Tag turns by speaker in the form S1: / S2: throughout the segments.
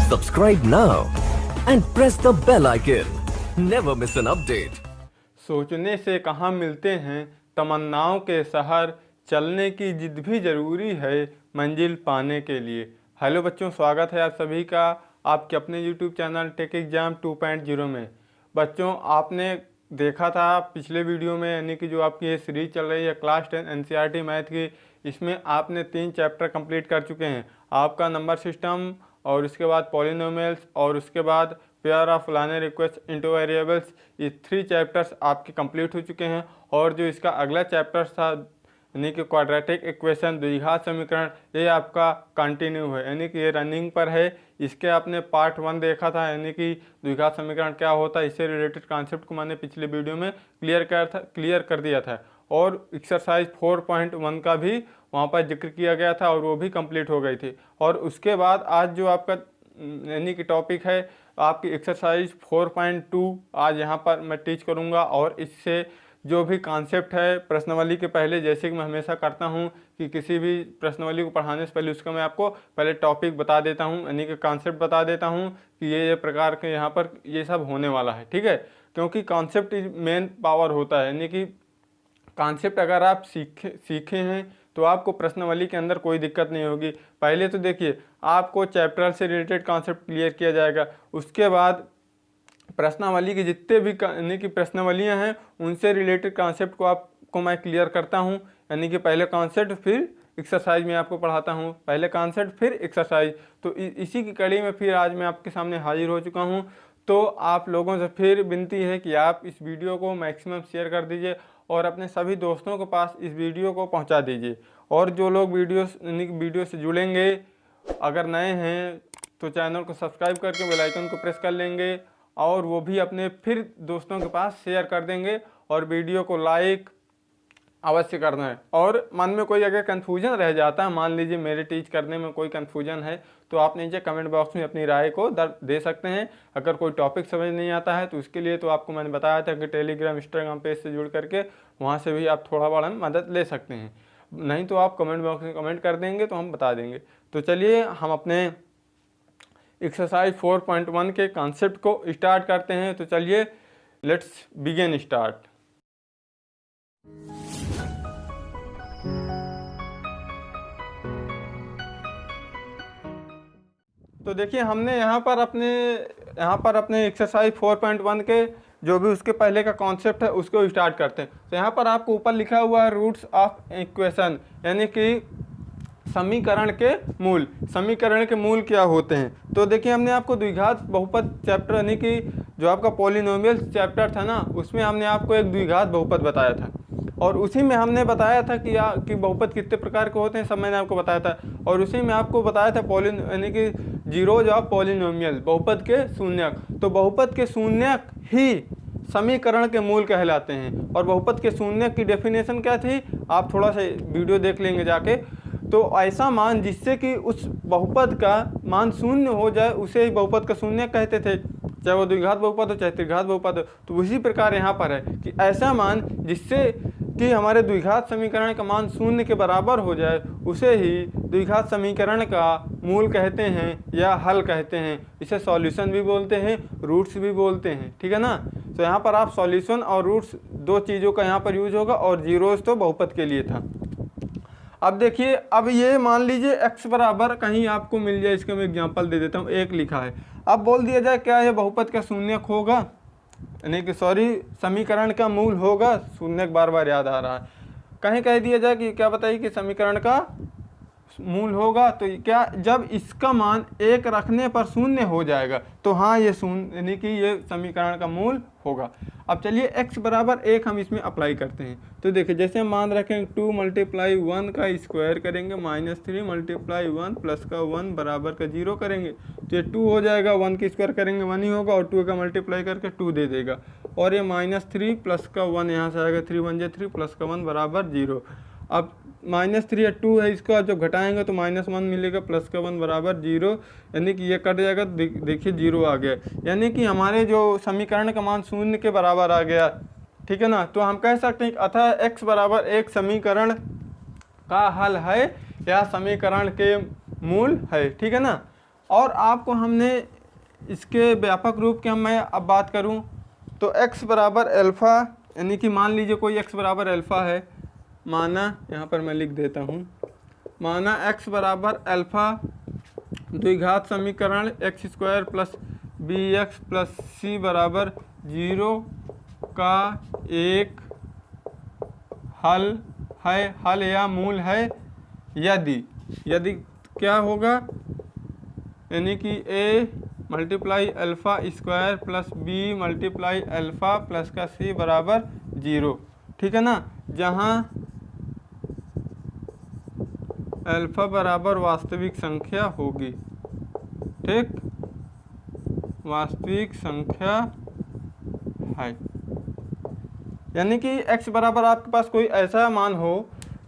S1: Subscribe now and press the bell icon. Never miss an update.
S2: सोचने से कहाँ मिलते हैं तमन्नाओं के शहर, चलने की जिद भी ज़रूरी है मंजिल पाने के लिए। हेलो बच्चों, स्वागत है आप सभी का आपके अपने यूट्यूब चैनल टेक एग्जाम 2.0 में। बच्चों, आपने देखा था पिछले वीडियो में, यानी कि जो आपकी ये सीरीज चल रही है क्लास 10 एनसीईआरटी मैथ की, इसमें आपने 3 चैप्टर कंप्लीट कर चुके हैं। आपका नंबर सिस्टम और उसके बाद पॉलिनोमियल्स और उसके बाद pair of liner equation into variables, ये 3 चैप्टर्स आपके कंप्लीट हो चुके हैं। और जो इसका अगला चैप्टर था यानी कि क्वाड्रेटिक इक्वेशन, द्विघात समीकरण, ये आपका कंटिन्यू है, यानी कि ये रनिंग पर है। इसके आपने पार्ट 1 देखा था, यानी कि द्विघात समीकरण क्या होता है, इससे रिलेटेड कॉन्सेप्ट को मैंने पिछले वीडियो में क्लियर कर दिया था। और एक्सरसाइज 4.1 का भी वहाँ पर जिक्र किया गया था और वो भी कंप्लीट हो गई थी। और उसके बाद आज जो आपका यानी कि टॉपिक है आपकी एक्सरसाइज 4.2 आज यहाँ पर मैं टीच करूँगा। और इससे जो भी कॉन्सेप्ट है प्रश्नावली के पहले, जैसे कि मैं हमेशा करता हूँ कि किसी भी प्रश्नावली को पढ़ाने से पहले उसका मैं आपको पहले टॉपिक बता देता हूँ, यानी कि कॉन्सेप्ट बता देता हूँ कि ये प्रकार के यहाँ पर ये सब होने वाला है, ठीक है। क्योंकि कॉन्सेप्ट इज मेन पावर होता है, यानी कि कॉन्सेप्ट अगर आप सीखे हैं तो आपको प्रश्नावली के अंदर कोई दिक्कत नहीं होगी। पहले तो देखिए आपको चैप्टर से रिलेटेड कॉन्सेप्ट क्लियर किया जाएगा, उसके बाद प्रश्नावली के जितने भी यानी कि प्रश्नावलियाँ हैं उनसे रिलेटेड कॉन्सेप्ट को आपको मैं क्लियर करता हूँ। यानी कि पहले कॉन्सेप्ट फिर एक्सरसाइज में आपको पढ़ाता हूँ, पहले कॉन्सेप्ट फिर एक्सरसाइज। तो इसी की कड़ी में फिर आज मैं आपके सामने हाजिर हो चुका हूँ। तो आप लोगों से फिर विनती है कि आप इस वीडियो को मैक्सिमम शेयर कर दीजिए और अपने सभी दोस्तों के पास इस वीडियो को पहुंचा दीजिए। और जो लोग वीडियो से जुड़ेंगे, अगर नए हैं तो चैनल को सब्सक्राइब करके बेल आइकन को प्रेस कर लेंगे और वो भी अपने फिर दोस्तों के पास शेयर कर देंगे और वीडियो को लाइक अवश्य करना है। और मन में कोई अगर कन्फ्यूजन रह जाता है, मान लीजिए मेरे टीच करने में कोई कन्फ्यूजन है, तो आप नीचे कमेंट बॉक्स में अपनी राय को दे सकते हैं। अगर कोई टॉपिक समझ नहीं आता है तो उसके लिए तो आपको मैंने बताया था कि टेलीग्राम इंस्टाग्राम पेज से जुड़ करके वहाँ से भी आप थोड़ा बड़ा मदद ले सकते हैं। नहीं तो आप कमेंट बॉक्स में कमेंट कर देंगे तो हम बता देंगे। तो चलिए हम अपने एक्सरसाइज 4.1 के कॉन्सेप्ट को स्टार्ट करते हैं। तो चलिए लेट्स बिगिन स्टार्ट। तो देखिए हमने यहाँ पर अपने एक्सरसाइज 4.1 के जो भी उसके पहले का कॉन्सेप्ट है उसको स्टार्ट करते हैं। तो यहाँ पर आपको ऊपर लिखा हुआ है रूट्स ऑफ इक्वेशन, यानी कि समीकरण के मूल। समीकरण के मूल क्या होते हैं? तो देखिए हमने आपको द्विघात बहुपद चैप्टर, यानी कि जो आपका पॉलिनोमियल चैप्टर था ना, उसमें हमने आपको एक द्विघात बहुपद बताया था और उसी में हमने बताया था कि बहुपद कितने प्रकार के होते हैं, सब मैंने आपको बताया था। और उसी में आपको बताया था यानी कि जीरोज ऑफ पॉलिनोमियल, बहुपद के शून्यक। तो बहुपद के शून्यक ही समीकरण के मूल कहलाते हैं। और बहुपद के शून्यक की डेफिनेशन क्या थी, आप थोड़ा सा वीडियो देख लेंगे जाके। तो ऐसा मान जिससे कि उस बहुपद का मान शून्य हो जाए उसे ही बहुपद का शून्यक कहते थे, चाहे वो द्विघात बहुपद हो चाहे त्रिघात बहुपद हो। तो उसी प्रकार यहाँ पर है कि ऐसा मान जिससे कि हमारे द्विघात समीकरण का मान शून्य के बराबर हो जाए उसे ही द्विघात समीकरण का मूल कहते हैं या हल कहते हैं। इसे सॉल्यूशन भी बोलते हैं, रूट्स भी बोलते हैं, ठीक है ना। तो यहाँ पर आप सॉल्यूशन और रूट्स दो चीज़ों का यहाँ पर यूज होगा और जीरोज तो बहुपद के लिए था। अब देखिए, अब ये मान लीजिए x बराबर कहीं आपको मिल जाए, इसका मैं एग्जांपल दे देता हूँ, 1 लिखा है। अब बोल दिया जाए क्या यह बहुपद का शून्यक होगा, यानी कि समीकरण का मूल होगा। शून्यक बार बार याद आ रहा है। कहीं कह दिया जाए कि क्या बताइए कि समीकरण का मूल होगा, तो क्या जब इसका मान 1 रखने पर शून्य हो जाएगा तो हाँ ये शून्य, यानी कि ये समीकरण का मूल होगा। अब चलिए x बराबर 1 हम इसमें अप्लाई करते हैं। तो देखिए जैसे हम मान रखेंगे 2 × 1 का स्क्वायर करेंगे -3 × 1 प्लस का 1 बराबर का 0 करेंगे तो ये 2 हो जाएगा। 1 की स्क्वायर करेंगे 1 ही होगा और 2 का मल्टीप्लाई करके 2 दे देगा। और ये -3 प्लस का 1 यहाँ से आएगा, 3 × 1 = 3 प्लस का 1 बराबर 0। अब -3 या 2 है, इसको जब घटाएंगे तो -1 मिलेगा प्लस का 1 बराबर 0, यानी कि ये कट जाएगा। देखिए 0 आ गया, यानी कि हमारे जो समीकरण का मान शून्य के बराबर आ गया, ठीक है ना। तो हम कह सकते हैं अतः x बराबर एक समीकरण का हल है या समीकरण के मूल है, ठीक है ना। और आपको हमने इसके व्यापक रूप की मैं अब बात करूं तो x बराबर अल्फ़ा, यानी कि मान लीजिए कोई x बराबर अल्फ़ा है, माना यहाँ पर मैं लिख देता हूँ, माना x बराबर अल्फ़ा द्विघात समीकरण x² plus bx plus c बराबर 0 का एक हल या मूल है यदि क्या होगा, यानी कि a multiply alpha square plus b multiply alpha plus का c बराबर 0, ठीक है ना, जहाँ अल्फ़ा बराबर वास्तविक संख्या होगी, ठीक, वास्तविक संख्या है। यानी कि x बराबर आपके पास कोई ऐसा मान हो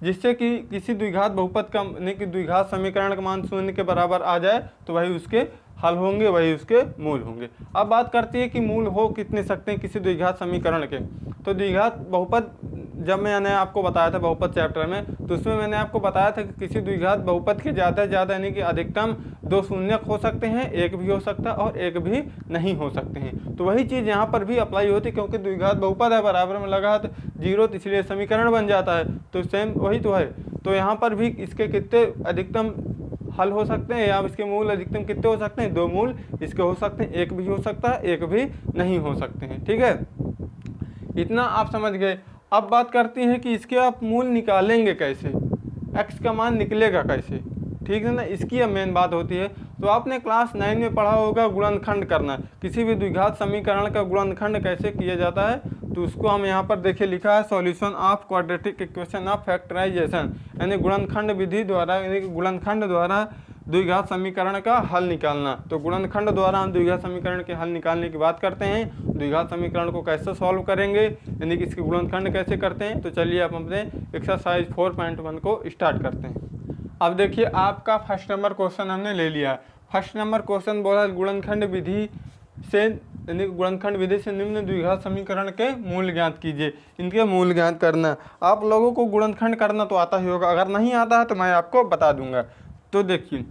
S2: जिससे कि किसी द्विघात बहुपद का यानी कि द्विघात समीकरण का मान 0 के बराबर आ जाए तो वही उसके हल होंगे, वही उसके मूल होंगे। अब बात करती है कि मूल हो कितने सकते हैं किसी द्विघात समीकरण के। तो द्विघात बहुपद जब मैंने आपको बताया था बहुपद चैप्टर में, तो उसमें मैंने आपको बताया था कि किसी द्विघात बहुपद के ज़्यादा से ज़्यादा यानी कि अधिकतम 2 शून्यक हो सकते हैं, एक भी हो सकता है और एक भी नहीं हो सकते हैं। तो वही चीज़ यहाँ पर भी अप्लाई होती है, क्योंकि द्विघात बहुपद है, बराबर में लगा तो 0, तो इसलिए समीकरण बन जाता है, तो सेम वही तो है। तो यहाँ पर भी इसके कितने अधिकतम हल हो सकते हैं या इसके मूल अधिकतम कितने हो सकते हैं, 2 मूल इसके हो सकते हैं, एक भी हो सकता है, एक भी नहीं हो सकते हैं, ठीक है, इतना आप समझ गए। अब बात करती हैं कि इसके आप मूल निकालेंगे कैसे, x का मान निकलेगा कैसे, ठीक है ना, इसकी अब मेन बात होती है। तो आपने क्लास 9 में पढ़ा होगा गुणनखंड करना, किसी भी द्विघात समीकरण का गुणनखंड कैसे किया जाता है, तो उसको हम यहाँ पर देखिए लिखा है solution of quadratic equation of factorisation, यानी गुणनखंड विधि द्वारा यानी कि गुणनखंड द्वारा द्विघात समीकरण का हल निकालना। तो गुणनखंड द्वारा हम द्विघात समीकरण के हल निकालने की बात करते हैं। द्विघात समीकरण को कैसे सॉल्व करेंगे यानी कि इसके गुणनखंड कैसे करते हैं, तो चलिए आप अपने एक्सरसाइज 4.1 को स्टार्ट करते हैं। अब देखिए आपका फर्स्ट नंबर क्वेश्चन हमने ले लिया। फर्स्ट नंबर क्वेश्चन बोला गुणनखंड विधि से यानी गुणनखंड विधि से निम्न द्विघात समीकरण के मूल ज्ञात कीजिए। इनके मूल ज्ञात करना, आप लोगों को गुणनखंड करना तो आता ही होगा, अगर नहीं आता है तो मैं आपको बता दूंगा। तो देखिए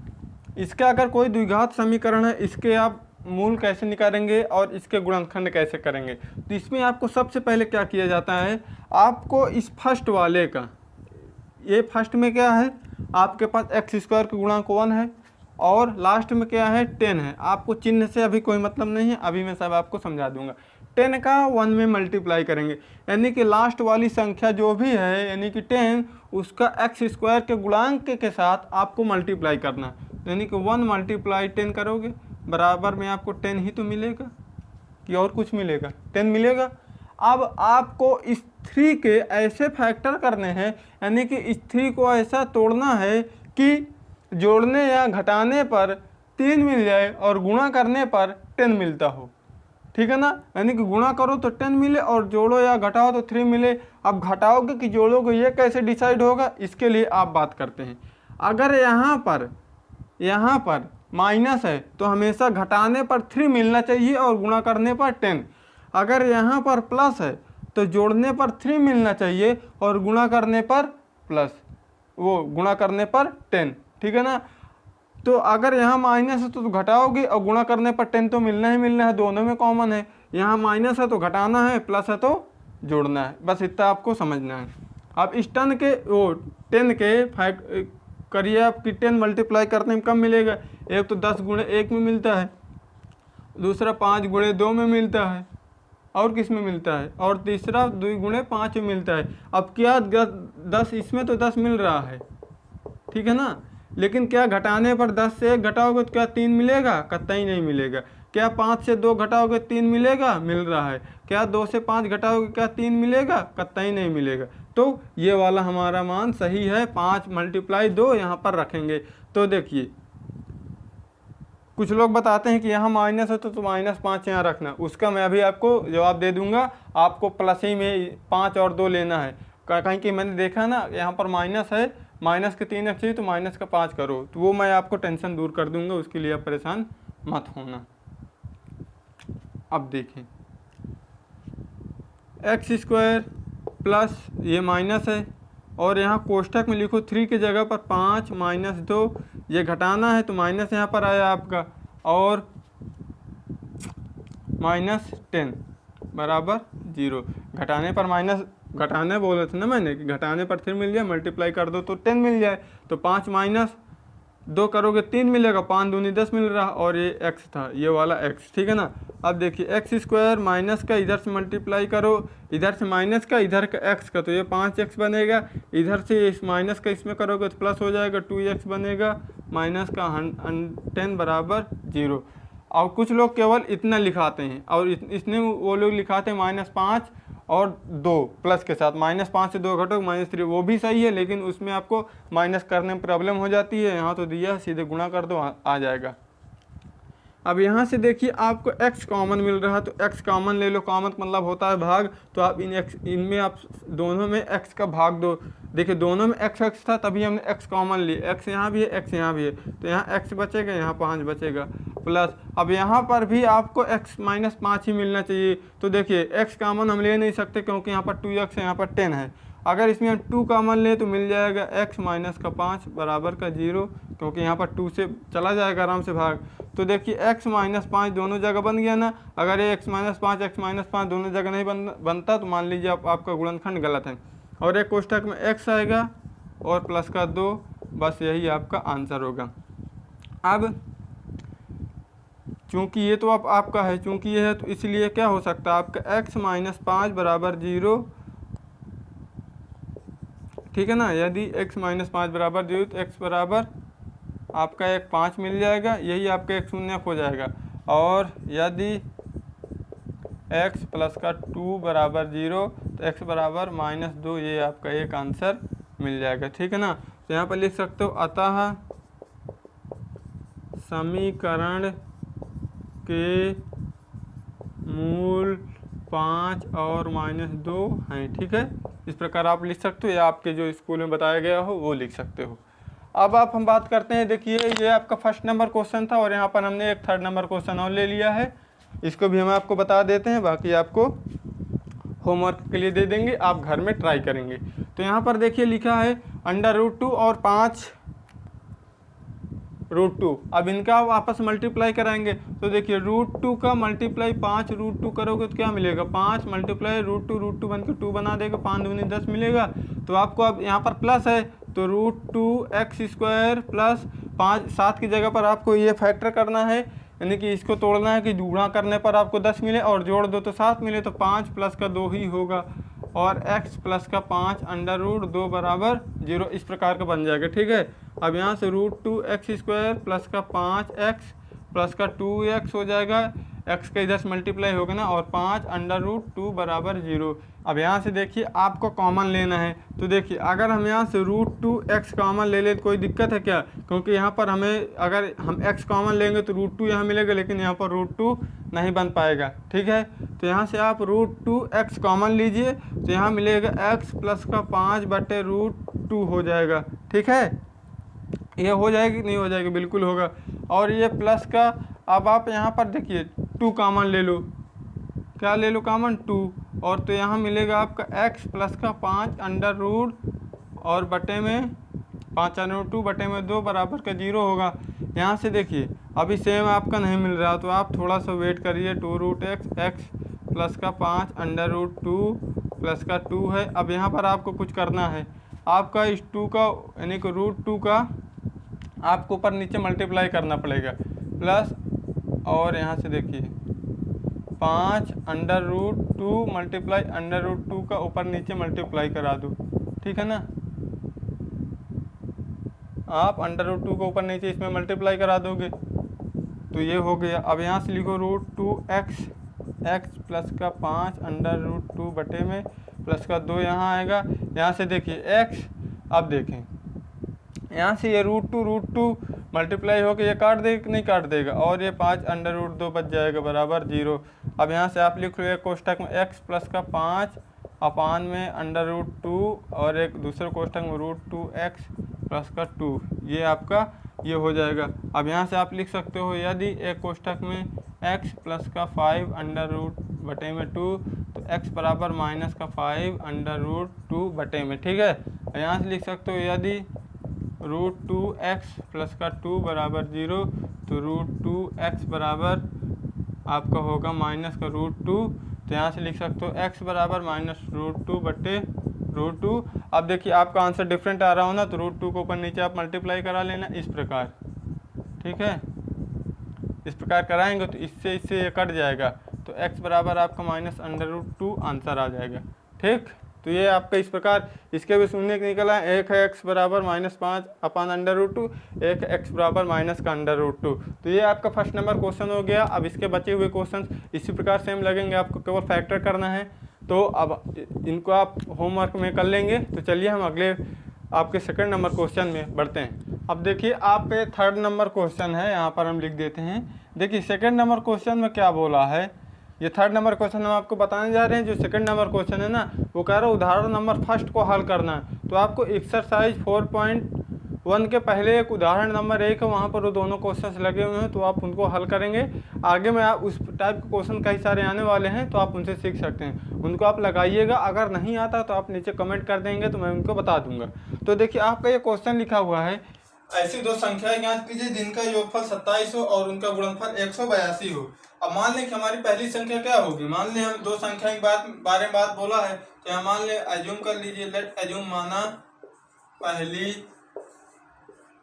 S2: इसका अगर कोई द्विघात समीकरण है, इसके आप मूल कैसे निकालेंगे और इसके गुणनखंड कैसे करेंगे। तो इसमें आपको सबसे पहले क्या किया जाता है, आपको इस फर्स्ट वाले का, ये फर्स्ट में क्या है आपके पास x² का गुणांक 1 है और लास्ट में क्या है 10 है। आपको चिन्ह से अभी कोई मतलब नहीं है, अभी मैं सब आपको समझा दूंगा। 10 का 1 में मल्टीप्लाई करेंगे, यानी कि लास्ट वाली संख्या जो भी है यानी कि 10 उसका x² के गुणांक के साथ आपको मल्टीप्लाई करना, यानी कि 1 मल्टीप्लाई 10 करोगे बराबर में आपको 10 ही तो मिलेगा कि और कुछ मिलेगा, 10 मिलेगा। अब आपको इस 3 के ऐसे फैक्टर करने हैं, यानी कि इस 3 को ऐसा तोड़ना है कि जोड़ने या घटाने पर 3 मिल जाए और गुणा करने पर 10 मिलता हो, ठीक है ना, यानी कि गुणा करो तो 10 मिले और जोड़ो या घटाओ तो 3 मिले। अब घटाओगे कि जोड़ोगे ये कैसे डिसाइड होगा, इसके लिए आप बात करते हैं। अगर यहाँ पर माइनस है तो हमेशा घटाने पर 3 मिलना चाहिए और गुणा करने पर 10। अगर यहाँ पर प्लस है तो जोड़ने पर 3 मिलना चाहिए और गुणा करने पर गुणा करने पर 10, ठीक है ना। तो अगर यहाँ माइनस है तो घटाओगे और गुणा करने पर 10 तो मिलना ही मिलना है, दोनों में कॉमन है। यहाँ माइनस है तो घटाना है, प्लस है तो जोड़ना है, बस इतना आपको समझना है। अब इस 10 के करिए आपकी 10 मल्टीप्लाई करने में कम मिलेगा, एक तो 10 गुणे 1 में मिलता है, दूसरा 5 गुणे 2 में मिलता है और किस में मिलता है, और तीसरा 2 गुणे 5 में मिलता है। अब क्या 10 इसमें तो 10 मिल रहा है, ठीक है ना, लेकिन क्या घटाने पर 10 से 1 घटाओगे तो क्या 3 मिलेगा, कतई नहीं मिलेगा। क्या 5 से 2 घटाओगे 3 मिलेगा, मिल रहा है। क्या 2 से 5 घटाओगे क्या 3 मिलेगा, कतई नहीं मिलेगा। तो ये वाला हमारा मान सही है, 5 मल्टीप्लाई 2 यहाँ पर रखेंगे। तो देखिए कुछ लोग बताते हैं कि यहाँ माइनस है तो -5 यहाँ रखना, उसका मैं अभी आपको जवाब दे दूंगा। आपको प्लस ही में 5 और 2 लेना है, कहीं कि मैंने देखा ना यहाँ पर माइनस है, माइनस के 3 चाहिए तो माइनस का 5 करो, तो वो मैं आपको टेंशन दूर कर दूंगा, उसके लिए आप परेशान मत होना। अब देखें x² प्लस ये माइनस है और यहाँ कोष्ठक में लिखो 3 की जगह पर 5 - 2 ये घटाना है तो माइनस यहाँ पर आया आपका, और -10 बराबर 0। घटाने पर माइनस, घटाने बोले थे ना मैंने कि घटाने पर 3 मिल जाए, मल्टीप्लाई कर दो तो 10 मिल जाए। तो 5 माइनस 2 करोगे 3 मिलेगा, 5 दूनी 10 मिल रहा, और ये x था, ये वाला x, ठीक है ना। अब देखिए x² माइनस का इधर से मल्टीप्लाई करो, इधर से माइनस का, इधर का x का, तो ये 5x बनेगा। इधर से इस माइनस का इसमें करोगे तो प्लस हो जाएगा, 2x बनेगा, माइनस का 10 बराबर 0। और कुछ लोग केवल इतना लिखाते हैं, और इसने वो लोग लिखाते हैं -5 और 2 प्लस के साथ, -5 से 2 घटो -3, वो भी सही है, लेकिन उसमें आपको माइनस करने में प्रॉब्लम हो जाती है। यहाँ तो दिया है, सीधे गुणा कर दो, आ जाएगा। अब यहाँ से देखिए आपको x कॉमन मिल रहा है, तो x कॉमन ले लो। कॉमन मतलब होता है भाग, तो आप इनमें आप दोनों में x का भाग दो। देखिए दोनों में x था, तभी हमने x कॉमन लिया। x यहाँ भी है, x यहाँ भी है, तो यहाँ x बचेगा, यहाँ 5 बचेगा, प्लस अब यहाँ पर भी आपको x -5 ही मिलना चाहिए। तो देखिए x कॉमन हम ले नहीं सकते, क्योंकि यहाँ पर 2x है, यहाँ पर 10 है। अगर इसमें हम 2 कॉमन ले तो मिल जाएगा x -5 बराबर का 0, क्योंकि यहाँ पर 2 से चला जाएगा आराम से भाग। तो देखिए x -5 दोनों जगह बन गया ना। अगर ये x -5 दोनों जगह नहीं बनता तो मान लीजिए आपका गुणनखंड गलत है, और एक कोष्ठक में x आएगा और प्लस का 2, बस यही आपका आंसर होगा। अब चूँकि ये तो अब आपका है, चूँकि ये है तो इसलिए क्या हो सकता है आपका x -5 बराबर 0, ठीक है ना। यदि x -5 बराबर 0 तो x बराबर आपका एक 5 मिल जाएगा, यही आपका एक शून्य हो जाएगा। और यदि x प्लस का 2 बराबर 0 तो x बराबर -2, ये आपका एक आंसर मिल जाएगा, ठीक है ना। तो यहाँ पर लिख सकते हो, अतः समीकरण के मूल 5 और -2 हैं, ठीक है। इस प्रकार आप लिख सकते हो, या आपके जो स्कूल में बताया गया हो वो लिख सकते हो। अब हम बात करते हैं, देखिए ये आपका फर्स्ट नंबर क्वेश्चन था, और यहाँ पर हमने एक थर्ड नंबर क्वेश्चन और ले लिया है। इसको भी हम आपको बता देते हैं, बाकी आपको होमवर्क के लिए दे देंगे, आप घर में ट्राई करेंगे। तो यहाँ पर देखिए लिखा है √2 और 5 √2। अब इनका आप आपस मल्टीप्लाई कराएंगे, तो देखिए √2 का मल्टीप्लाई 5 √2 करोगे तो क्या मिलेगा, 5 मल्टीप्लाई √2 बन के 2 बना देगा, 5 दूनी 10 मिलेगा। तो आपको अब यहाँ पर प्लस है, तो √2x² प्लस 5, 7 की जगह पर आपको ये फैक्टर करना है, यानी कि इसको तोड़ना है कि गुणा करने पर आपको 10 मिले और जोड़ दो तो 7 मिले, तो 5 प्लस का 2 ही होगा, और x प्लस का 5 √2 बराबर 0, इस प्रकार का बन जाएगा, ठीक है। अब यहाँ से √2x² प्लस का 5x प्लस का 2x हो जाएगा, x का इधर से मल्टीप्लाई होगा ना, और 5 √2 बराबर 0। अब यहाँ से देखिए आपको कॉमन लेना है, तो देखिए अगर हम यहाँ से √2x कॉमन ले लें तो कोई दिक्कत है क्या, क्योंकि यहाँ पर हमें अगर हम x कॉमन लेंगे तो √2 यहाँ मिलेगा, लेकिन यहाँ पर √2 नहीं बन पाएगा, ठीक है। तो यहाँ से आप √2x कॉमन लीजिए, तो यहाँ मिलेगा x प्लस का 5/√2 हो जाएगा, ठीक है। ये हो जाएगी नहीं हो जाएगी, बिल्कुल होगा। और ये प्लस का, अब आप यहाँ पर देखिए 2 कॉमन ले लो, क्या ले लो कॉमन 2, और तो यहाँ मिलेगा आपका x प्लस का 5 और बटे में 5 बटे में 2 बराबर का 0 होगा। यहाँ से देखिए अभी सेम आपका नहीं मिल रहा, तो आप थोड़ा सा वेट करिए। 2√x प्लस का 5 प्लस का 2 है। अब यहाँ पर आपको कुछ करना है, आपका इस 2 का यानी कि √2 का आपको ऊपर नीचे मल्टीप्लाई करना पड़ेगा, प्लस और यहाँ से देखिए 5 √2 मल्टीप्लाई √2 का ऊपर नीचे मल्टीप्लाई करा दो, ठीक है ना। आप √2 को ऊपर नीचे इसमें मल्टीप्लाई करा दोगे तो ये हो गया। अब यहाँ से लिखो √2x प्लस का 5 √2 बटे में प्लस का 2 यहाँ आएगा। यहाँ से देखिए x, अब देखें यहाँ से ये √2 मल्टीप्लाई होकर ये काट देगा कि नहीं काट देगा, और ये 5 √2 बच जाएगा बराबर 0। अब यहाँ से आप लिख लो एक कोष्ठक में x प्लस का 5 अपान में √2 और एक दूसरे कोष्ठक में √2x प्लस का 2, ये आपका ये हो जाएगा। अब यहाँ से आप लिख सकते हो यदि एक कोष्ठक में x प्लस का 5 बटे में 2 तो x बराबर माइनस का 5 √2 बटे में, ठीक है। यहाँ से लिख सकते हो यदि √2x प्लस का 2 बराबर 0, तो √2x बराबर आपका होगा माइनस का √2। तो यहाँ से लिख सकते हो x बराबर माइनस √2 बटे √2। अब देखिए आपका आंसर डिफरेंट आ रहा हो ना, तो √2 को ऊपर नीचे आप मल्टीप्लाई करा लेना इस प्रकार, ठीक है। इस प्रकार कराएंगे तो इससे इससे ये कट जाएगा, तो x बराबर आपका माइनस √2 आंसर आ जाएगा, ठीक। तो ये आपका इस प्रकार इसके भी शून्य निकला है। एक है x बराबर -5 अपान √2, एक है x बराबर माइनस का √2। तो ये आपका फर्स्ट नंबर क्वेश्चन हो गया। अब इसके बचे हुए क्वेश्चन इसी प्रकार सेम लगेंगे, आपको केवल फैक्टर करना है। तो अब इनको आप होमवर्क में कर लेंगे। तो चलिए हम अगले आपके सेकंड नंबर क्वेश्चन में बढ़ते हैं। अब देखिए आप पे थर्ड नंबर क्वेश्चन है, यहाँ पर हम लिख देते हैं। देखिए सेकंड नंबर क्वेश्चन में क्या बोला है, ये थर्ड नंबर क्वेश्चन हम आपको बताने जा रहे हैं। जो सेकंड नंबर क्वेश्चन है ना, वो कह रहा है उदाहरण नंबर फर्स्ट को हल करना है। तो आपको एक्सरसाइज 4.1 के पहले एक उदाहरण नंबर 1 है, वहाँ पर वो दोनों क्वेश्चन लगे हुए हैं, तो आप उनको हल करेंगे। आगे में आप उस टाइप के क्वेश्चन कई सारे आने वाले हैं, तो आप उनसे सीख सकते हैं, उनको आप लगाइएगा। अगर नहीं आता तो आप नीचे कमेंट कर देंगे, तो मैं उनको बता दूंगा। तो देखिए आपका ये क्वेश्चन लिखा हुआ है, ऐसी दो संख्याएं ज्ञात कीजिए जिनका योगफल 27 हो और उनका गुणनफल 182 हो। अब मान लें कि हमारी पहली संख्या क्या होगी। मान लें हम दो संख्या के बारे में बात बोला है, तो यहाँ मान लें एज्यूम कर लीजिए, लेट एज्यूम माना पहली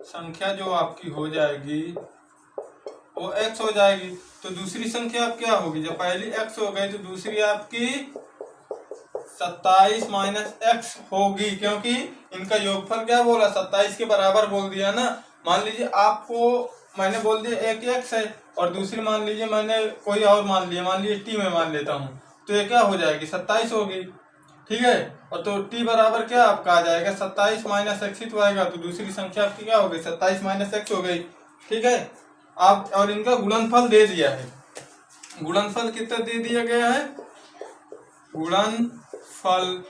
S2: संख्या जो आपकी हो जाएगी वो x हो जाएगी। तो दूसरी संख्या अब क्या होगी, जब पहली x हो गई तो दूसरी आपकी 27 माइनस x होगी, क्योंकि इनका योगफल क्या बोला 27 के बराबर बोल दिया ना। मान लीजिए आपको मैंने बोल दिया एक x है और दूसरी मान लीजिए मैंने कोई और मान लिया, मान लीजिए t में मान लेता हूँ, तो ये क्या हो जाएगी 27 होगी, ठीक है। और तो t बराबर क्या आपका आ जाएगा 27 माइनस x ही तो आएगा। तो दूसरी संख्या आपकी क्या हो गई 27 माइनस x हो गई, ठीक है। आप और इनका गुणनफल दे दिया है। गुणनफल कितना दे दिया गया है, गुणनफल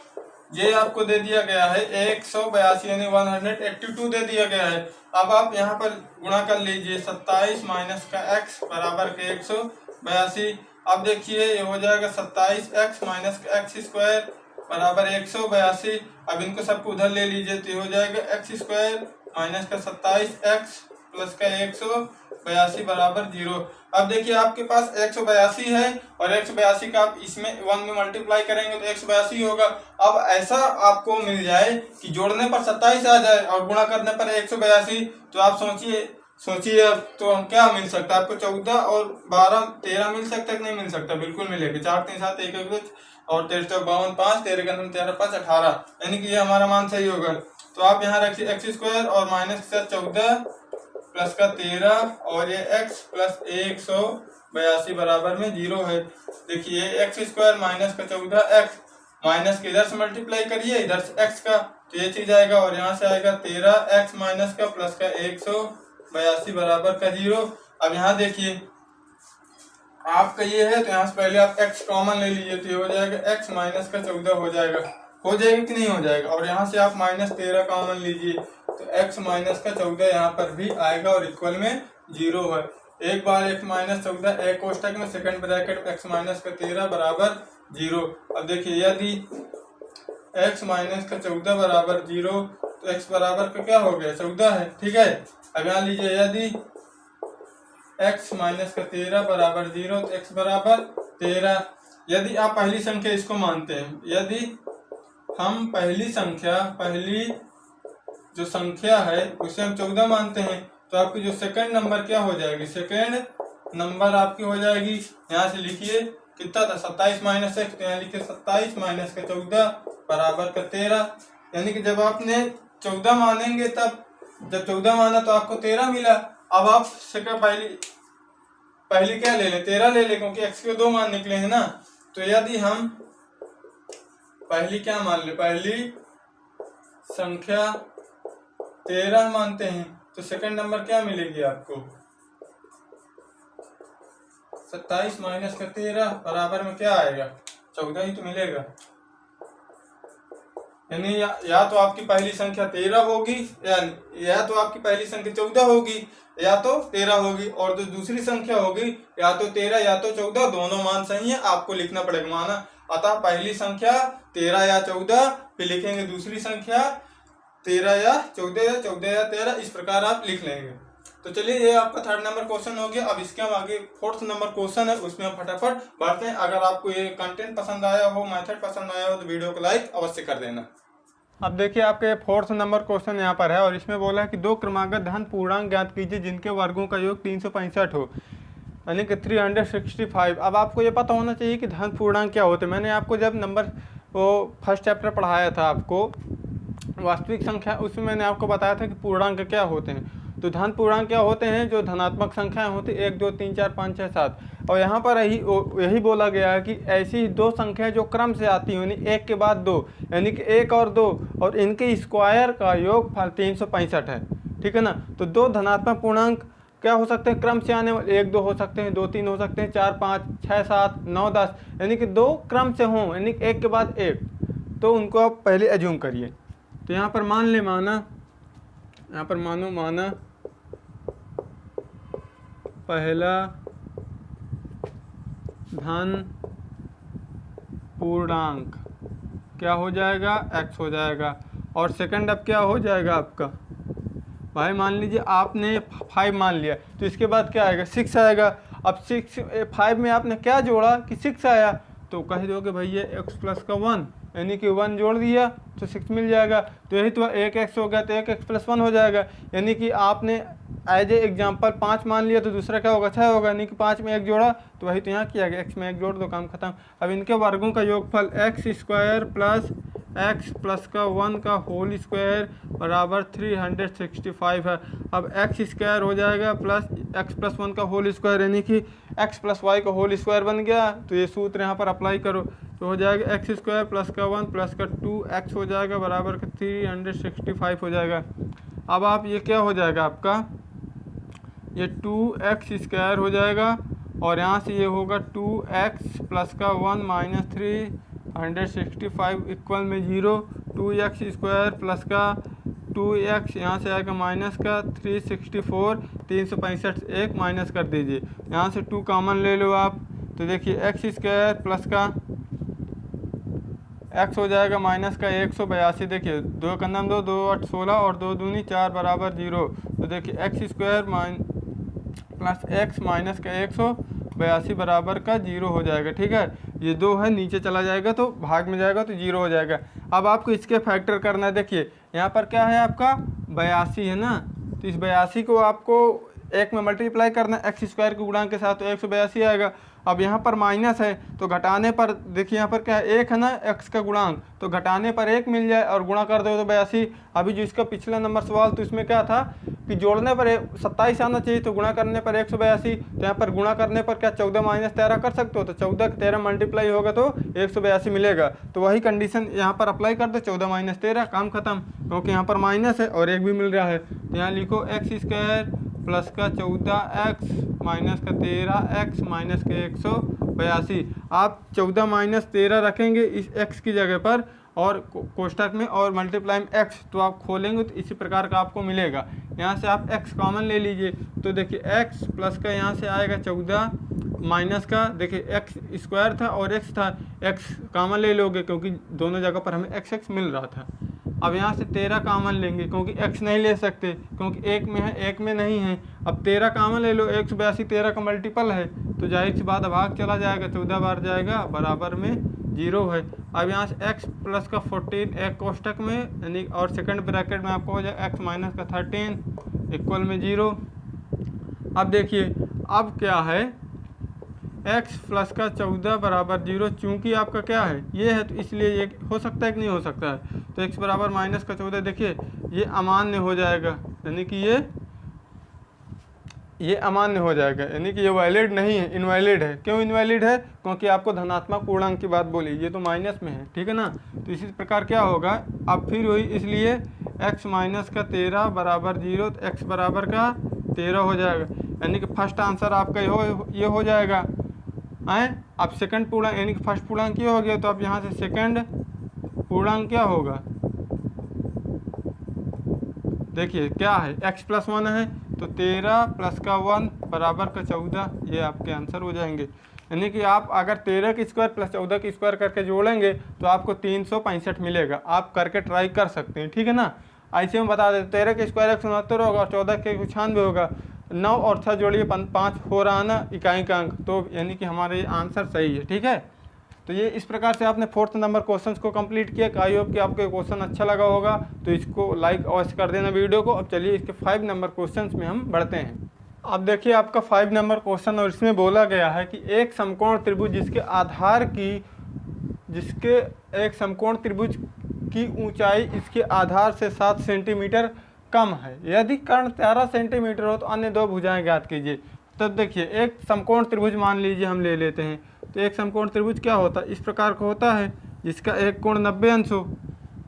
S2: ये आपको दे दिया गया है 182 यानी 182 दे दिया गया है। अब आप यहाँ पर गुणा कर लीजिए 27 माइनस का x बराबर के 182। अब देखिए ये हो जाएगा 27x माइनस का x स्क्वायर बराबर 182। अब इनको सबको उधर ले लीजिए, तो ये हो जाएगा x स्क्वायर माइनस का 27x प्लस का 182 बराबर 0। अब देखिए आपके पास 182 है और 182 का आप इसमें 1 में मल्टीप्लाई करेंगे तो 182 होगा। अब ऐसा आपको मिल जाए कि जोड़ने पर 27 आ जाए और गुणा करने पर 182, तो आप सोचिए अब तो हम क्या मिल सकता है आपको 14 और 12 13 मिल सकता है कि नहीं मिल सकता, बिल्कुल मिलेगा। 4 3 7 1 1 और 13 52 5 13 का 13 5 18, यानी कि ये हमारा मान सही होगा। तो आप यहाँ रखिए एक्स स्क्वायर और माइनस 14 प्लस का 13 और ये x प्लस 182 बराबर में 0 है। देखिए एक्स स्क्वायर माइनस का 14x माइनस के इधर से मल्टीप्लाई करिए इधर से x का, तो ये चीज आएगा और यहाँ से आएगा 13x माइनस का प्लस का 182 बराबर का 0। अब यहाँ देखिए आपका ये है, तो यहाँ से पहले आप x कॉमन ले लीजिए, तो ये हो जाएगा x माइनस का 14 हो जाएगा कि नहीं हो जाएगा। और यहाँ से आप माइनस 13 कॉमन लीजिए, तो x माइनस का 14 यहाँ पर भी आएगा और इक्वल में 0 है। एक बार x माइनस 14 एक कोष्टक में सेकंड ब्रैकेट x माइनस का 13 बराबर 0। अब देखिए यदि x माइनस का 14 बराबर 0 तो x बराबर का क्या हो गया 14 है, ठीक है। अब यहाँ लीजिए यदि x माइनस का 13 बराबर 0 तो x बराबर 13। यदि आप पहली संख्या इसको मानते हैं, यदि हम पहली जो संख्या है उसे हम 14 मानते हैं, तो आपकी जो सेकंड नंबर क्या हो जाएगी, सेकंड नंबर आपकी हो जाएगी, यहाँ से लिखिए कितना था 27 माइनस x, तो यहाँ लिखिए 27 माइनस का 14 बराबर का 13। यानी कि जब आपने 14 मानेंगे तब जब 14 माना तो आपको 13 मिला। अब आप सेकंड पहली क्या ले ले 13 ले ले, क्योंकि x के 2 मान निकले हैं ना। तो यदि हम पहली क्या मान ले, पहली संख्या 13 मानते हैं, तो सेकंड नंबर क्या मिलेगी आपको 27 माइनस का 13 बराबर में क्या आएगा 14 ही तो मिलेगा। यानी या तो आपकी पहली संख्या 13 होगी, या तो आपकी पहली संख्या 14 होगी या तो 13 होगी, और जो दूसरी संख्या होगी या तो 13 या तो 14, दोनों मान सही है, आपको लिखना पड़ेगा माना। अतः पहली संख्या 13 या 14, फिर लिखेंगे दूसरी संख्या 13 या 14 या 14 या 13, इस प्रकार आप लिख लेंगे। तो चलिए ये आपका 3rd नंबर क्वेश्चन हो गया। अब इसके हम आगे 4th नंबर क्वेश्चन है, उसमें हम फटाफट बढ़ते हैं। अगर आपको ये कंटेंट पसंद आया हो, मेथड पसंद आया हो, तो वीडियो को लाइक अवश्य कर देना। अब देखिए आपका ये 4th नंबर क्वेश्चन यहाँ पर है और इसमें बोला है कि 2 क्रमागत धन पूर्णांक ज्ञात कीजिए जिनके वर्गों का योग 365 हो, यानी कि 365। अब आपको ये पता होना चाहिए कि धन पूर्णांक क्या होते हैं। मैंने आपको जब नंबर वो फर्स्ट चैप्टर पढ़ाया था आपको वास्तविक संख्या, उसमें मैंने आपको बताया था कि पूर्णांक क्या होते हैं। तो धन पूर्णांक क्या होते हैं, जो धनात्मक संख्याएं होती 1 2 3 4 5 6 7। और यहाँ पर यही बोला गया है कि ऐसी 2 संख्याएं जो क्रम से आती हैं, यानी 1 के बाद 2, यानी कि 1 और 2 और इनके स्क्वायर का योगफल 365 है। ठीक है ना। तो 2 धनात्मक पूर्णांक क्या हो सकते हैं, क्रम से आने वाले 1 2 हो सकते हैं, 2 3 हो सकते हैं, 4 5 6 7 9 10, यानी कि 2 क्रम से हों, यानी 1 के बाद 1। तो उनको आप पहले एज्यूम करिए। तो यहाँ पर मान ले माना, यहाँ पर माना पहला धन पूर्णांक क्या हो जाएगा, x हो जाएगा। और सेकंड अब क्या हो जाएगा आपका, भाई मान लीजिए आपने 5 मान लिया, तो इसके बाद क्या आएगा, 6 आएगा। अब 5 में आपने क्या जोड़ा कि 6 आया, तो कह दोगे भैया x प्लस का 1, यानी कि 1 जोड़ दिया तो 6 मिल जाएगा। तो यही तो 1x हो गया, तो 1x प्लस 1 हो जाएगा। यानी कि आपने एज ए एग्जाम्पल 5 मान लिया, तो दूसरा क्या होगा, 6 होगा, यानी कि 5 में 1 जोड़ा, तो वही तो यहाँ किया गया, x में 1 जोड़ दो, काम खत्म। अब इनके वर्गों का योगफल x square plus x plus का 1 का होल स्क्वायर बराबर 365 है। अब x स्क्वायर हो जाएगा प्लस x प्लस 1 का होल स्क्वायर, यानी कि x प्लस वाई का होल स्क्वायर बन गया। तो ये सूत्र यहाँ पर अप्लाई करो, तो हो जाएगा एक्स स्क्वायर प्लस का 1 प्लस का 2x हो जाएगा बराबर का 365 हो जाएगा। अब आप ये क्या हो जाएगा आपका, ये 2x स्क्वायर हो जाएगा और यहाँ से ये होगा 2x प्लस का 1 माइनस 365 इक्वल में 0। 2x स्क्वायर प्लस का 2x यहाँ से आएगा माइनस का 364, 365 एक माइनस कर दीजिए, यहाँ से 2 कॉमन ले लो आप। तो देखिए एक्स स्क्वायर प्लस का x हो जाएगा माइनस का 182। देखिए 2 का नाम 2 2 8 16 और 2 दूनी 4 बराबर 0। तो देखिए x square plus x minus का 182 बराबर का 0 हो जाएगा। ठीक है, ये 2 है, नीचे चला जाएगा तो भाग में जाएगा तो 0 हो जाएगा। अब आपको इसके फैक्टर करना है। देखिए यहाँ पर क्या है आपका 82 है ना, तो इस 82 को आपको 1 में मल्टीप्लाई करना है x स्क्वायर के गुणांक के साथ, तो 182 आएगा। अब यहाँ पर माइनस है तो घटाने पर देखिए यहाँ पर क्या है 1 है ना x का गुणांक, तो घटाने पर 1 मिल जाए और गुणा कर दो तो 82। अभी जो इसका पिछला नंबर सवाल तो इसमें क्या था कि जोड़ने पर 27 आना चाहिए, तो गुणा करने पर 182। तो यहाँ पर गुणा करने पर क्या 14 माइनस 13 कर सकते हो, तो 14 का 13 मल्टीप्लाई होगा तो 182 मिलेगा। तो वही कंडीशन यहाँ पर अप्लाई कर दो, 14 माइनस 13, काम खत्म, क्योंकि यहाँ पर माइनस है और 1 भी मिल रहा है। तो यहाँ लिखो एक्स स्क्वायर प्लस का 14x माइनस का 13x माइनस का 182। आप 14 माइनस 13 रखेंगे इस x की जगह पर और कोष्ठक में और मल्टीप्लाई में x, तो आप खोलेंगे तो इसी प्रकार का आपको मिलेगा। यहाँ से आप x कॉमन ले लीजिए, तो देखिए x प्लस का यहाँ से आएगा 14 माइनस का, देखिए x स्क्वायर था और x था, x कॉमन ले लोगे क्योंकि दोनों जगह पर हमें x मिल रहा था। अब यहाँ से 13 कॉमन लेंगे क्योंकि x नहीं ले सकते क्योंकि 1 में है 1 में नहीं है। अब 13 कॉमन ले लो, 182 13 का मल्टीपल है, तो जाहिर सी बात भाग चला जाएगा, 14 बार जाएगा बराबर में 0 है। अब यहाँ से x प्लस का 14 एक कोष्ठक में यानी और सेकंड ब्रैकेट में आपको हो जाए x माइनस का 13 इक्वल में 0। अब देखिए अब क्या है x प्लस का 14 बराबर 0, चूँकि आपका क्या है ये है तो इसलिए ये हो सकता है कि नहीं हो सकता है। तो x बराबर माइनस का 14, देखिए ये अमान्य हो जाएगा, यानी कि ये अमान्य हो जाएगा, यानी कि ये वैलिड नहीं है, इनवैलिड है। क्यों इनवैलिड है, क्योंकि आपको धनात्मक पूर्णांक की बात बोली, ये तो माइनस में है, ठीक है ना। तो इसी प्रकार क्या होगा, अब फिर वही, इसलिए x माइनस का 13 बराबर 0, तो x बराबर का 13 हो जाएगा, यानी कि फर्स्ट आंसर आपका ये हो जाएगा। अब सेकंड पूर्णांक यानी कि फर्स्ट पूर्णांक ये हो गया, तो अब यहाँ से सेकंड पूर्णांक क्या होगा, देखिए क्या है x प्लस 1 है, तो 13 प्लस का 1 बराबर का 14, ये आपके आंसर हो जाएंगे। यानी कि आप अगर 13 की स्क्वायर प्लस 14 की स्क्वायर करके जोड़ेंगे तो आपको 365 मिलेगा। आप करके ट्राई कर सकते हैं, ठीक है ना। ऐसे में बता देते 13 के स्क्वायर 169 होगा और 14 के 96 होगा। 9 और 6 जोड़िए 5 हो रहा है ना इकाई का अंक, तो यानी कि हमारा ये आंसर सही है। ठीक है, तो ये इस प्रकार से आपने 4th नंबर क्वेश्चन को कंप्लीट किया। आई होप कि आपको क्वेश्चन अच्छा लगा होगा, तो इसको लाइक अवश्य कर देना वीडियो को। अब चलिए इसके 5 नंबर क्वेश्चन में हम बढ़ते हैं। अब देखिए आपका 5 नंबर क्वेश्चन, और इसमें बोला गया है कि एक समकोण त्रिभुज जिसके एक समकोण त्रिभुज की ऊंचाई इसके आधार से 7 सेंटीमीटर कम है। यदि कर्ण 13 सेंटीमीटर हो तो अन्य दो भुजाएं ज्ञात कीजिए। तब देखिए एक समकोण त्रिभुज मान लीजिए हम ले लेते हैं, तो एक समकोण त्रिभुज क्या होता है, इस प्रकार का होता है जिसका एक कोण 90 अंश हो,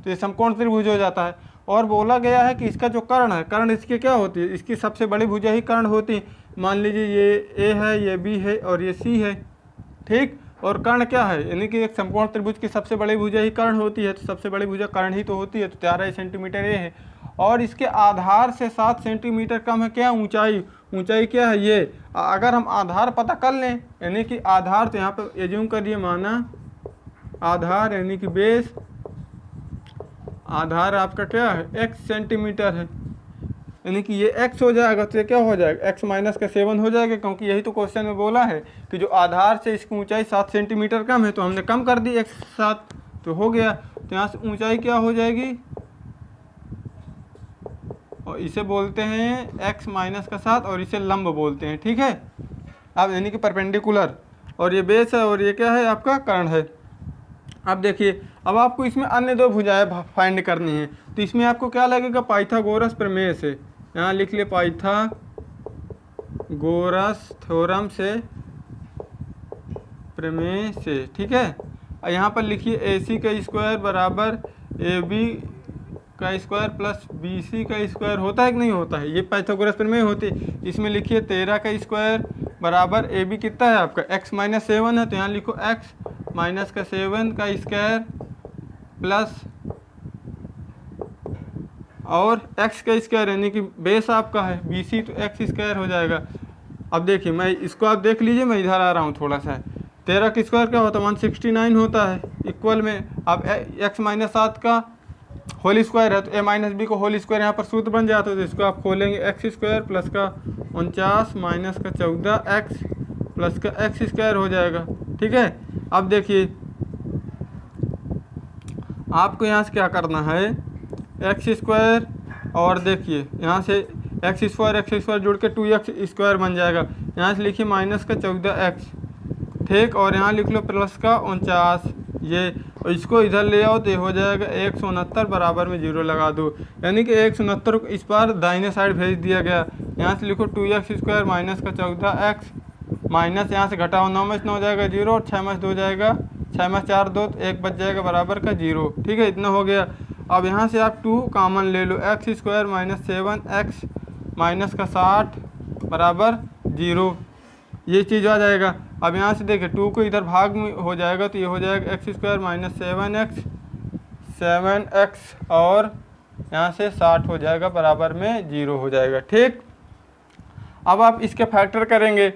S2: तो ये समकोण त्रिभुज हो जाता है। और बोला गया है कि इसका जो कर्ण है, कर्ण इसकी क्या होती है, इसकी सबसे बड़ी भुजा ही कर्ण होती है। मान लीजिए ये ए है, ये बी है और ये सी है, ठीक। और कर्ण क्या है, यानी कि एक समकोण त्रिभुज की सबसे बड़ी भुजा ही कर्ण होती है, तो सबसे बड़ी भुजा कर्ण ही तो होती है, तो 13 सेंटीमीटर ये है। और इसके आधार से 7 सेंटीमीटर कम है क्या, ऊंचाई। ऊंचाई क्या है ये, अगर हम आधार पता कर लें, यानी कि आधार तो यहाँ पर एज्यूम करिए माना आधार यानी कि बेस, आधार आपका क्या है x सेंटीमीटर है, यानी कि ये x हो जाएगा, तो ये क्या हो जाएगा x माइनस का 7 हो जाएगा, क्योंकि यही तो क्वेश्चन में बोला है कि जो आधार से इसकी ऊंचाई 7 सेंटीमीटर कम है, तो हमने कम कर दी x 7 तो हो गया। तो यहाँ से ऊंचाई क्या हो जाएगी, और इसे बोलते हैं x माइनस का 7 और इसे लंब बोलते हैं, ठीक है। अब यानी कि परपेंडिकुलर, और ये बेस है और ये क्या है आपका कर्ण है। अब देखिए अब आपको इसमें अन्य दो भुजाएं फाइंड करनी है, तो इसमें आपको क्या लगेगा, पाइथागोरस प्रमेय से, यहाँ लिख ले पाइथागोरस थ्योरम से, प्रमेय से, ठीक है। और यहाँ पर लिखिए AC का स्क्वायर बराबर AB का स्क्वायर प्लस BC का स्क्वायर होता है कि नहीं होता है, ये पाइथागोरस प्रमेय होती है। इसमें लिखिए 13 का स्क्वायर बराबर AB कितना है आपका x माइनस 7 है, तो यहाँ लिखो x माइनस का 7 का स्क्वायर प्लस और x का स्क्वायर यानी कि बेस आपका है BC, तो x स्क्वायर हो जाएगा। अब देखिए मैं इसको आप देख लीजिए, मैं इधर आ रहा हूँ थोड़ा सा। 13 का स्क्वायर क्या होता है 169 होता है, इक्वल में अब x माइनस 7 का होल स्क्वायर है, तो a माइनस बी को होल स्क्वायर यहाँ पर सूत्र बन जाता है, तो इसको आप खोलेंगे x स्क्वायर प्लस का 49 माइनस का 14x प्लस का x स्क्वायर हो जाएगा, ठीक है। अब देखिए आपको यहाँ से क्या करना है, x स्क्वायर और देखिए यहाँ से x स्क्वायर जुड़ के 2x स्क्वायर बन जाएगा। यहाँ से लिखिए माइनस का 14x, ठीक, और यहाँ लिख लो प्लस का 49, ये और इसको इधर ले आओ तो ये हो जाएगा 169 बराबर में 0 लगा दो, यानी कि 169 को इस बार दाहिने साइड भेज दिया गया। यहाँ से लिखो 2x स्क्वायर माइनस का 14x माइनस यहाँ से घटाओ 9 में 9 हो जाएगा 0 और 6 में 2 जाएगा, 6 में 4 2 तो 1 बच जाएगा बराबर का 0, ठीक है, इतना हो गया। अब यहाँ से आप 2 कॉमन ले लो, x square minus 7x minus का 60 बराबर 0, ये चीज़ आ जाएगा। अब यहाँ से देखिए 2 को इधर भाग में हो जाएगा, तो ये हो जाएगा x स्क्वायर माइनस 7x और यहाँ से 60 हो जाएगा बराबर में 0 हो जाएगा, ठीक। अब आप इसके फैक्टर करेंगे,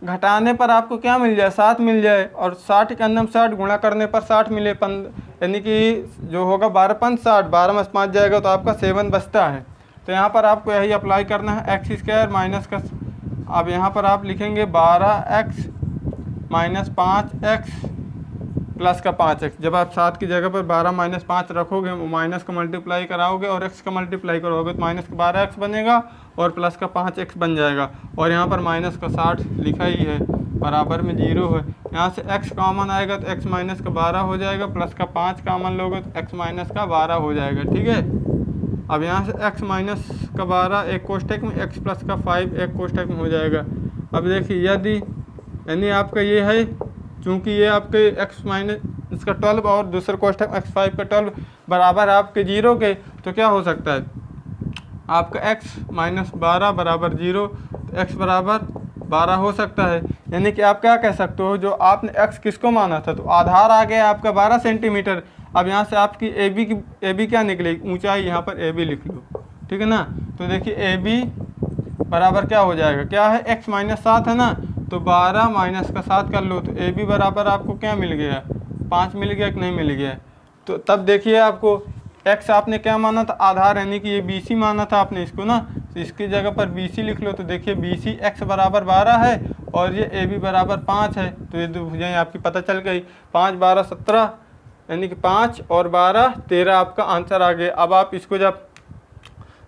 S2: घटाने पर आपको क्या मिल जाए 7 मिल जाए, और 60 के अंदर 60 गुणा करने पर 60 मिले, यानी कि जो होगा 12 पंच 60, 12 में 5 जाएगा तो आपका 7 बचता है। तो यहाँ पर आपको यही अप्लाई करना है, x स्क्वायर माइनस का, अब यहाँ पर आप लिखेंगे 12x माइनस 5x प्लस का 5x। जब आप 7 की जगह पर 12 माइनस 5 रखोगे, माइनस का मल्टीप्लाई कराओगे और x का मल्टीप्लाई करोगे, तो माइनस का 12x बनेगा और प्लस का 5x बन जाएगा, और यहाँ पर माइनस का 60 लिखा ही है बराबर में 0 है। यहाँ से x कॉमन आएगा तो x माइनस का 12 हो जाएगा, प्लस का 5 कॉमन लोगे तो x माइनस का 12 हो जाएगा, ठीक है। अब यहाँ से x माइनस का 12 एक कोष्ठक में, x प्लस का 5 एक कोष्ठक में हो जाएगा। अब देखिए यदि यानी आपका ये है, चूँकि ये आपके x माइनस इसका 12 और दूसरा कोष्ठक x5 का 12 बराबर आपके 0 के, तो क्या हो सकता है आपका x माइनस 12 बराबर 0, तो x बराबर 12 हो सकता है। यानी कि आप क्या कह सकते हो, जो आपने x किसको माना था, तो आधार आ गया आपका 12 सेंटीमीटर। अब यहाँ से आपकी AB क्या निकलेगी, ऊंचाई, यहाँ पर AB लिख लो, ठीक है ना। तो देखिए AB बराबर क्या हो जाएगा, क्या है x माइनस 7 है ना, तो 12 माइनस का 7 कर लो, तो AB बराबर आपको क्या मिल गया, 5 मिल गया कि नहीं मिल गया। तो तब देखिए आपको x आपने क्या माना था, आधार, यानी कि ये BC माना था आपने इसको ना, तो इसकी जगह पर BC लिख लो। तो देखिए BC x बराबर 12 है और ये AB बराबर 5 है, तो ये दो भुजाएं आपकी पता चल गई। 5 12 17, यानी कि 5 और 12 13 आपका आंसर आ गया। अब आप इसको जब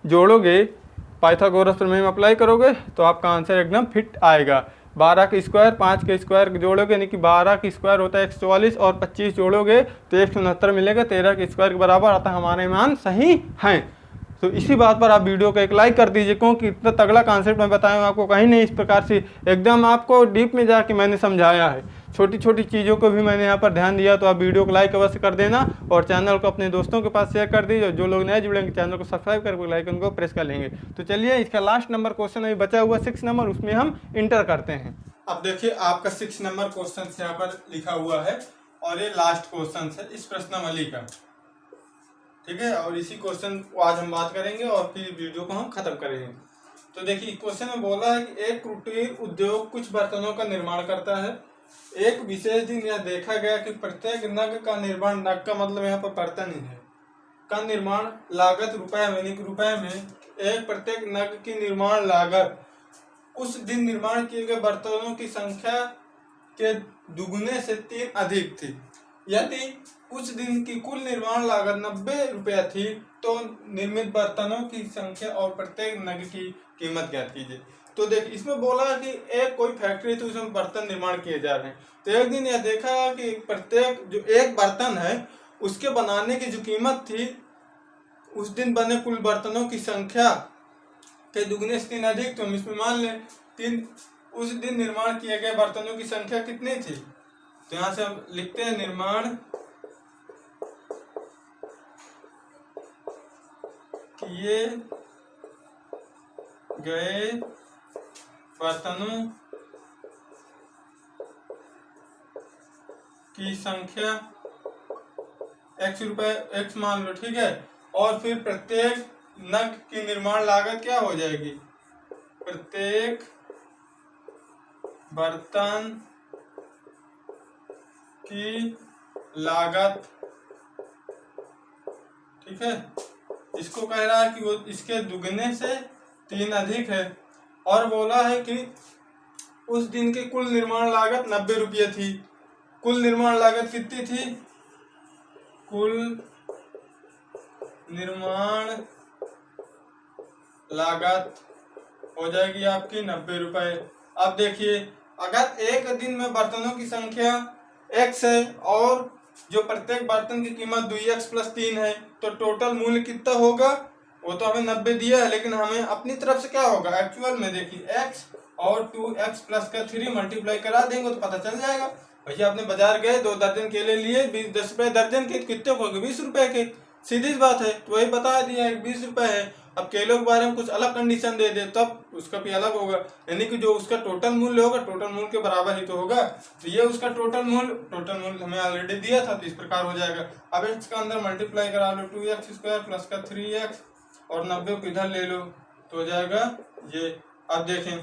S2: जोड़ोगे, पाइथागोरस प्रमेय में अप्लाई करोगे, तो आपका आंसर एकदम फिट आएगा। 12 का स्क्वायर 5 के स्क्वायर जोड़ोगे, यानी कि 12 का स्क्वायर होता है 144 और 25 जोड़ोगे तो 169 मिलेगा। 13 के स्क्वायर के बराबर आता है। हमारे मान सही हैं। तो इसी बात पर आप वीडियो को एक लाइक कर दीजिए, क्योंकि इतना तगड़ा कॉन्सेप्ट मैं बताया हूँ आपको, कहीं नहीं इस प्रकार से एकदम आपको डीप में जाके मैंने समझाया है। छोटी छोटी चीज़ों को भी मैंने यहाँ पर ध्यान दिया। तो आप वीडियो को लाइक अवश्य कर देना और चैनल को अपने दोस्तों के पास शेयर कर दीजिए। जो लोग नए जुड़ेंगे चैनल को सब्सक्राइब करके बेल आइकन को प्रेस कर लेंगे। तो चलिए इसका लास्ट नंबर क्वेश्चन अभी बचा हुआ 6 नंबर, उसमें हम इंटर करते हैं। अब देखिए आपका 6 नंबर क्वेश्चन यहाँ पर लिखा हुआ है और ये लास्ट क्वेश्चन है इस प्रश्नावली का, ठीक है। और इसी क्वेश्चन को आज हम बात करेंगे और फिर वीडियो को हम खत्म करेंगे। तो देखिए क्वेश्चन में बोला है कि एक कुटीर उद्योग कुछ बर्तनों का निर्माण करता है। एक विशेष दिन यह देखा गया कि प्रत्येक नग का निर्माण, नग का मतलब यहाँ पर बर्तन ही है, का निर्माण लागत रुपए में एक प्रत्येक नग की निर्माण लागत उस दिन निर्माण किए गए बर्तनों की संख्या के दुगने से 3 अधिक थी। यदि उस दिन की कुल निर्माण लागत 90 रुपया थी तो निर्मित बर्तनों की संख्या और प्रत्येक नग की कीमत ज्ञात कीजिए। तो देख इसमें बोला है कि एक कोई फैक्ट्री थी, उसमें बर्तन निर्माण किए जा रहे हैं। तो एक दिन यह देखा कि प्रत्येक जो एक बर्तन है उसके बनाने की जो कीमत थी उस दिन बने कुल बर्तनों की संख्या के दुगने से 3 अधिक। तो हम इसमें मान लें 3, उस दिन निर्माण किए गए बर्तनों की संख्या कितनी थी। तो यहाँ से हम लिखते हैं निर्माण किए गए बर्तनों की संख्या x रुपए x मान लो, ठीक है। और फिर प्रत्येक नग की निर्माण लागत क्या हो जाएगी, प्रत्येक बर्तन की लागत, ठीक है। इसको कह रहा है कि वो इसके दुगने से 3 अधिक है और बोला है कि उस दिन की कुल निर्माण लागत 90 रुपये थी। कुल निर्माण लागत कितनी थी, कुल निर्माण लागत हो जाएगी आपकी 90 रुपए। अब देखिए अगर एक दिन में बर्तनों की संख्या x है और जो प्रत्येक बर्तन की कीमत 2x + 3 है तो टोटल मूल्य कितना होगा, वो तो हमें 90 दिया है, लेकिन हमें अपनी तरफ से क्या होगा एक्चुअल में, देखिए x और 2x + 3 मल्टीप्लाई करा देंगे तो पता चल जाएगा। भैया आपने बाजार गए 2 दर्जन केले लिए, 10 रुपए दर्जन के, कितने हो गए 20 रुपए के, सीधी बात है। तो वही बता दिया 20 रुपए है। अब केलों के बारे में कुछ अलग कंडीशन दे दे तब उसका भी अलग होगा, यानी कि जो उसका टोटल मूल्य होगा टोटल मूल्य के बराबर ही तो होगा। तो ये उसका टोटल मूल्य हमें ऑलरेडी दिया था, तो इस प्रकार हो जाएगा। अब इसका अंदर मल्टीप्लाई करा लो 2x² + 3x और 90 को इधर ले लो तो हो जाएगा ये। अब देखें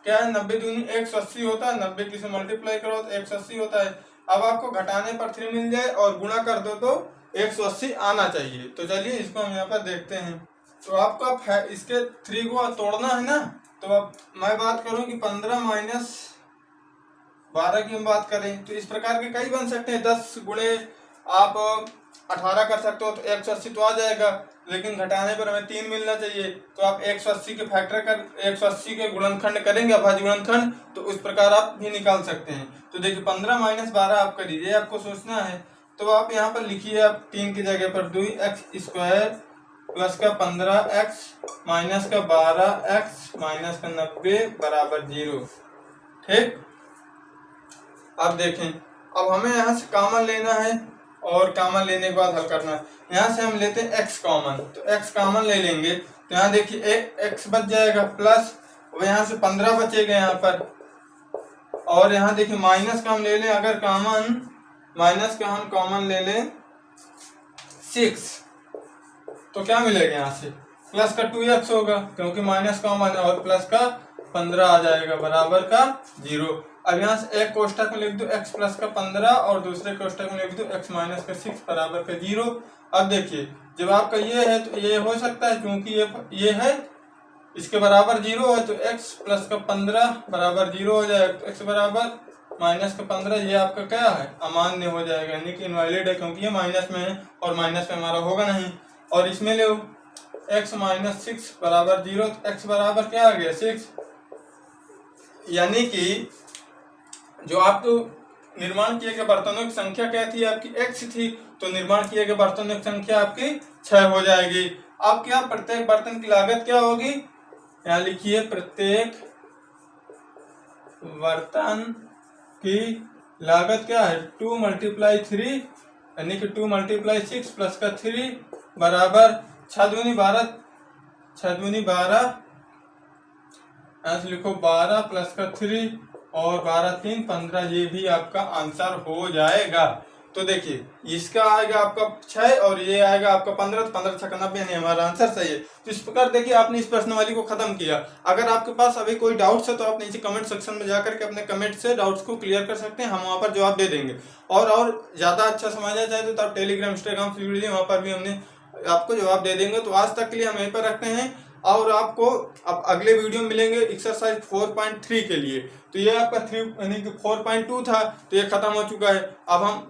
S2: क्या है, 90 दूनी 180 होता है, 90 की से मल्टीप्लाई करो तो 180 होता है। अब आपको घटाने पर 3 मिल जाए और गुणा कर दो तो 180 आना चाहिए। तो चलिए इसको हम यहाँ पर देखते हैं। तो आपका इसके 3 को तोड़ना है ना, तो अब मैं बात करूं कि 15 - 12 की हम बात करें तो इस प्रकार के कई बन सकते हैं। 10 गुणे आप 18 कर सकते हो तो 180 तो आ जाएगा, लेकिन घटाने पर हमें 3 मिलना चाहिए। तो आप 180 के फैक्टर कर 180 के गुणनखंड करेंगे, अभाज्य गुणनखंड, तो उस प्रकार आप भी निकाल सकते हैं। तो देखिए 15 - 12 आप करिए, आपको सोचना है। तो आप यहाँ पर लिखिए, आप 3 की जगह पर 2x² + का 15x - का 12x - का 90 = 0, ठीक। अब देखें, अब हमें यहाँ से कॉमन लेना है और कॉमन लेने के बाद हल करना है। यहाँ से हम लेते हैं x कॉमन, तो x कॉमन ले लेंगे तो यहाँ देखिए x बच जाएगा प्लस, और यहाँ से 15 बचेगा यहाँ पर, और यहाँ देखिए माइनस का हम ले लें, अगर माइनस का हम कॉमन ले लें 6 तो क्या मिलेगा यहाँ से प्लस का 2x होगा, क्योंकि माइनस कॉमन है और प्लस का 15 आ जाएगा बराबर का 0। अब यहाँ से एक कोष्ठक में लिख दो x प्लस का 15 और दूसरे कोष्ठक में लिख दो x माइनस का 6 बराबर का 0। अब देखिए जब आपका ये है तो ये हो सकता है, क्योंकि ये है इसके बराबर 0 है तो x प्लस का 15 बराबर 0 हो जाएगा। तो x बराबर माइनस का 15 ये आपका क्या है, अमान्य हो जाएगा, यानी कि इनवैलिड है, क्योंकि ये माइनस में है और माइनस में हमारा होगा नहीं। और इसमें ले x माइनस 6 बराबर 0, तो x बराबर क्या आ गया 6, यानी कि जो आप तो निर्माण किए गए बर्तनों की संख्या क्या थी आपकी x थी, तो निर्माण किए गए बर्तनों की संख्या आपकी 6 हो जाएगी। अब क्या प्रत्येक बर्तन की लागत क्या होगी, यहाँ लिखिए प्रत्येक बर्तन की लागत क्या है 2 × 3 यानी कि 2 × 6 प्लस का 3 बराबर 6 दूनी 12, 6 दूनी 12, ऐसे लिखो 12 प्लस का 3 और 12 3 15, ये भी आपका आंसर हो जाएगा। तो देखिए इसका आएगा आपका 6 और ये आएगा आपका 15, तो 15 6 90 यानी हमारा आंसर सही है। तो इस प्रकार देखिए आपने इस प्रश्नावली को खत्म किया। अगर आपके पास अभी कोई डाउट्स है तो आप नीचे कमेंट सेक्शन में जाकर के अपने कमेंट से डाउट्स को क्लियर कर सकते हैं, हम वहाँ पर जवाब दे देंगे। और ज़्यादा अच्छा समझना चाहे तो आप टेलीग्राम इंस्टाग्राम से जुड़ लीजिए, वहाँ पर भी हमने आपको जवाब दे देंगे। तो आज तक के लिए हम यहीं पर रखते हैं और आपको अब अगले वीडियो मिलेंगे एक्सरसाइज 4.3 के लिए। तो ये आपका 3 यानी कि 4.2 था, तो ये खत्म हो चुका है। अब हम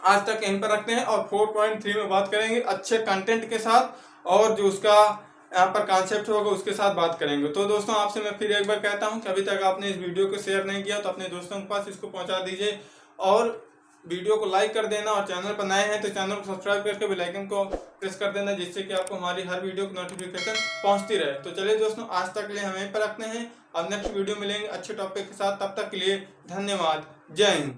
S2: आज तक यहीं पर रखते हैं और 4.3 में बात करेंगे अच्छे कंटेंट के साथ, और जो उसका यहाँ पर कॉन्सेप्ट होगा उसके साथ बात करेंगे। तो दोस्तों आपसे मैं फिर एक बार कहता हूँ कि अभी तक आपने इस वीडियो को शेयर नहीं किया तो अपने दोस्तों के पास इसको पहुँचा दीजिए, और वीडियो को लाइक कर देना, और चैनल पर नए हैं तो चैनल को सब्सक्राइब करके बेल आइकन को प्रेस कर देना, जिससे कि आपको हमारी हर वीडियो की नोटिफिकेशन पहुंचती रहे। तो चलिए दोस्तों आज तक के लिए हम यहीं पर रखते हैं, अब नेक्स्ट वीडियो मिलेंगे अच्छे टॉपिक के साथ, तब तक के लिए धन्यवाद, जय हिंद।